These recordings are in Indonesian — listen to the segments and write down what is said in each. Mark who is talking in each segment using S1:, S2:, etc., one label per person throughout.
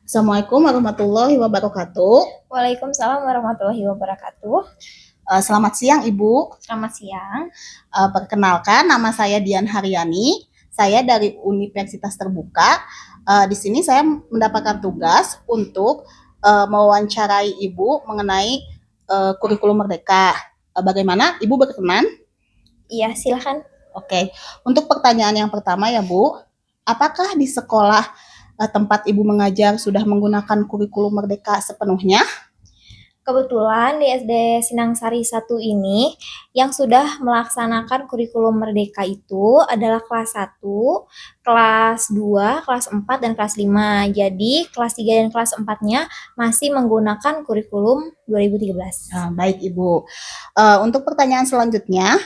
S1: Assalamualaikum warahmatullahi wabarakatuh.
S2: Waalaikumsalam warahmatullahi wabarakatuh.
S1: Selamat siang Ibu.
S2: Selamat siang.
S1: Perkenalkan, nama saya Dian Haryani. Saya dari Universitas Terbuka. Di sini saya mendapatkan tugas untuk mewawancarai Ibu mengenai kurikulum Merdeka. Bagaimana Ibu berkenan?
S2: Iya, silakan.
S1: Oke. Untuk pertanyaan yang pertama ya Bu, apakah di sekolah tempat Ibu mengajar sudah menggunakan kurikulum Merdeka sepenuhnya?
S2: Kebetulan di SD Sinangsari 1 ini yang sudah melaksanakan kurikulum Merdeka itu adalah kelas 1, kelas 2, kelas 4, dan kelas 5. Jadi kelas 3 dan kelas 4-nya masih menggunakan kurikulum 2013.
S1: Baik Ibu. Untuk pertanyaan selanjutnya,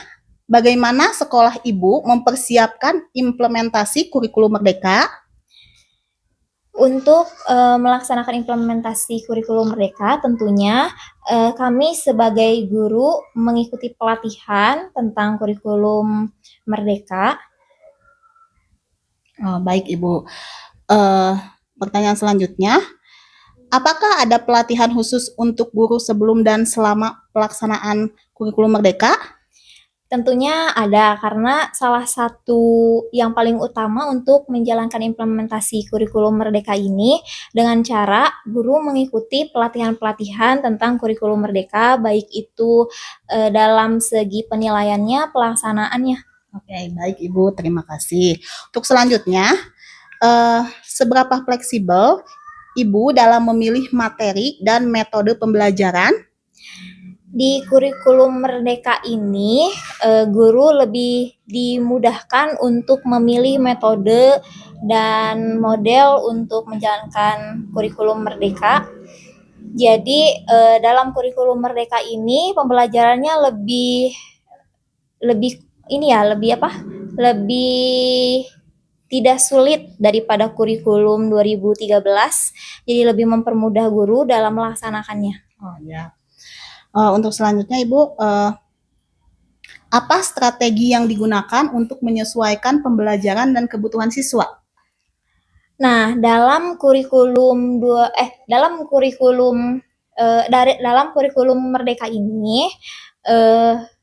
S1: bagaimana sekolah Ibu mempersiapkan implementasi kurikulum Merdeka?
S2: Untuk melaksanakan implementasi kurikulum Merdeka, tentunya kami sebagai guru mengikuti pelatihan tentang kurikulum Merdeka.
S1: Baik Ibu. Pertanyaan selanjutnya, apakah ada pelatihan khusus untuk guru sebelum dan selama pelaksanaan kurikulum Merdeka?
S2: Tentunya ada, karena salah satu yang paling utama untuk menjalankan implementasi kurikulum Merdeka ini dengan cara guru mengikuti pelatihan-pelatihan tentang kurikulum Merdeka, baik itu dalam segi penilaiannya, pelaksanaannya.
S1: Oke, baik Ibu, terima kasih. Untuk selanjutnya, seberapa fleksibel Ibu dalam memilih materi dan metode pembelajaran?
S2: Di kurikulum Merdeka ini, guru lebih dimudahkan untuk memilih metode dan model untuk menjalankan kurikulum Merdeka. Jadi, dalam kurikulum Merdeka ini pembelajarannya lebih tidak sulit daripada kurikulum 2013, jadi lebih mempermudah guru dalam melaksanakannya.
S1: Oh ya. Untuk selanjutnya Ibu, apa strategi yang digunakan untuk menyesuaikan pembelajaran dan kebutuhan siswa?
S2: Nah, dalam kurikulum Merdeka ini,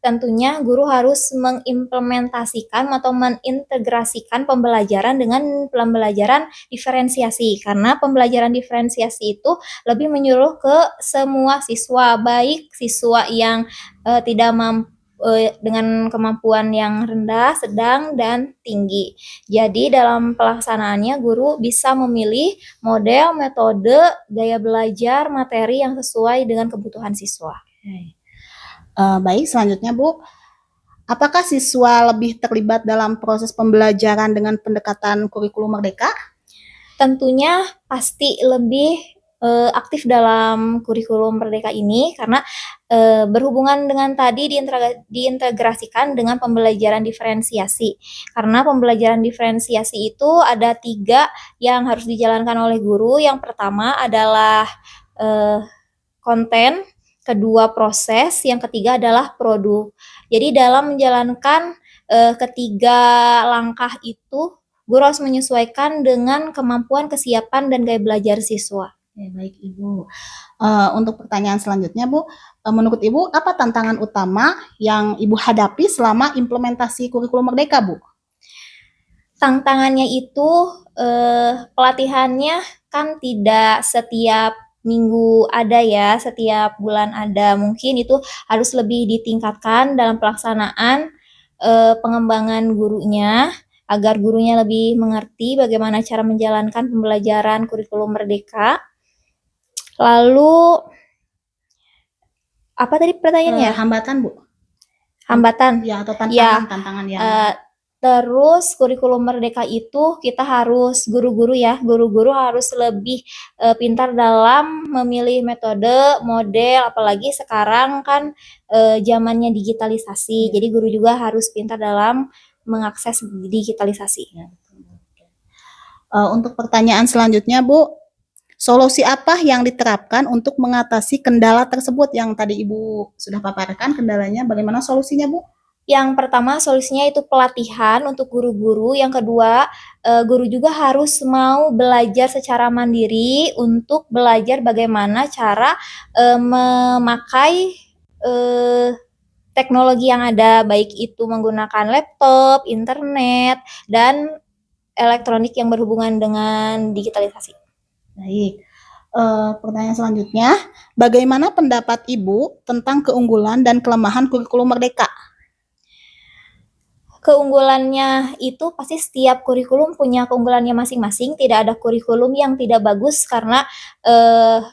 S2: tentunya guru harus mengimplementasikan atau mengintegrasikan pembelajaran dengan pembelajaran diferensiasi, karena pembelajaran diferensiasi itu lebih menyuruh ke semua siswa, baik siswa yang tidak dengan kemampuan yang rendah, sedang, dan tinggi. Jadi dalam pelaksanaannya guru bisa memilih model, metode, gaya belajar, materi yang sesuai dengan kebutuhan siswa.
S1: Baik, selanjutnya Bu, apakah siswa lebih terlibat dalam proses pembelajaran dengan pendekatan kurikulum Merdeka?
S2: Tentunya pasti lebih aktif dalam kurikulum Merdeka ini, karena berhubungan dengan tadi diintegrasikan dengan pembelajaran diferensiasi. Karena pembelajaran diferensiasi itu ada 3 yang harus dijalankan oleh guru. Yang pertama adalah konten, kedua proses, yang ketiga adalah produk. Jadi dalam menjalankan ketiga langkah itu, guru harus menyesuaikan dengan kemampuan, kesiapan, dan gaya belajar siswa.
S1: Baik Ibu. Untuk pertanyaan selanjutnya Bu, menurut Ibu apa tantangan utama yang Ibu hadapi selama implementasi kurikulum Merdeka Bu?
S2: Tantangannya itu pelatihannya kan tidak setiap minggu ada ya, setiap bulan ada. Mungkin itu harus lebih ditingkatkan dalam pelaksanaan pengembangan gurunya, agar gurunya lebih mengerti bagaimana cara menjalankan pembelajaran kurikulum Merdeka. Lalu apa tadi pertanyaannya?
S1: Hambatan Bu?
S2: Hambatan.
S1: Ya, atau tantangan yang
S2: Terus kurikulum Merdeka itu kita harus guru-guru harus lebih pintar dalam memilih metode, model, apalagi sekarang kan zamannya digitalisasi. Jadi guru juga harus pintar dalam mengakses digitalisasi.
S1: Untuk pertanyaan selanjutnya Bu, solusi apa yang diterapkan untuk mengatasi kendala tersebut yang tadi Ibu sudah paparkan kendalanya, bagaimana solusinya Bu?
S2: Yang pertama solusinya itu pelatihan untuk guru-guru, yang kedua, guru juga harus mau belajar secara mandiri untuk belajar bagaimana cara, memakai, teknologi yang ada, baik itu menggunakan laptop, internet, dan elektronik yang berhubungan dengan digitalisasi.
S1: Baik. Pertanyaan selanjutnya, bagaimana pendapat Ibu tentang keunggulan dan kelemahan kurikulum Merdeka?
S2: Keunggulannya itu pasti setiap kurikulum punya keunggulannya masing-masing, tidak ada kurikulum yang tidak bagus karena,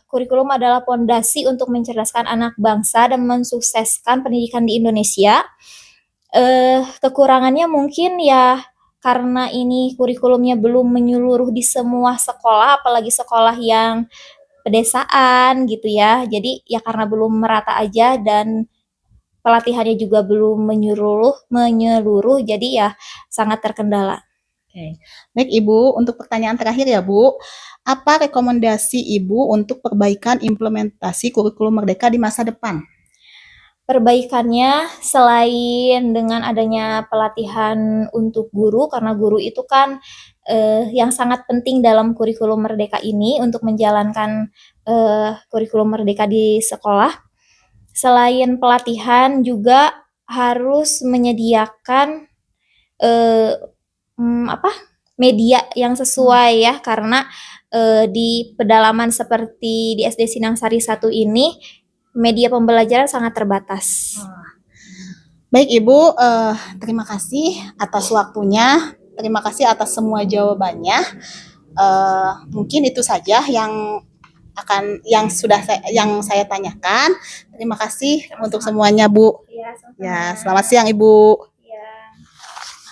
S2: kurikulum adalah pondasi untuk mencerdaskan anak bangsa dan mensukseskan pendidikan di Indonesia. Kekurangannya mungkin ya karena ini kurikulumnya belum menyeluruh di semua sekolah, apalagi sekolah yang pedesaan gitu ya. Jadi ya karena belum merata aja dan pelatihannya juga belum menyeluruh jadi ya sangat terkendala.
S1: Oke. Baik Ibu, untuk pertanyaan terakhir ya Bu, apa rekomendasi Ibu untuk perbaikan implementasi kurikulum Merdeka di masa depan?
S2: Perbaikannya selain dengan adanya pelatihan untuk guru, karena guru itu kan yang sangat penting dalam kurikulum Merdeka ini untuk menjalankan kurikulum Merdeka di sekolah. Selain pelatihan juga harus menyediakan media yang sesuai ya karena di pedalaman seperti di SD Sinangsari 1 ini media pembelajaran sangat terbatas.
S1: Baik Ibu, terima kasih atas waktunya, terima kasih atas semua jawabannya. Mungkin itu saja yang saya tanyakan. Terima kasih untuk semuanya Bu.
S2: Ya,
S1: Ya, selamat siang Ibu.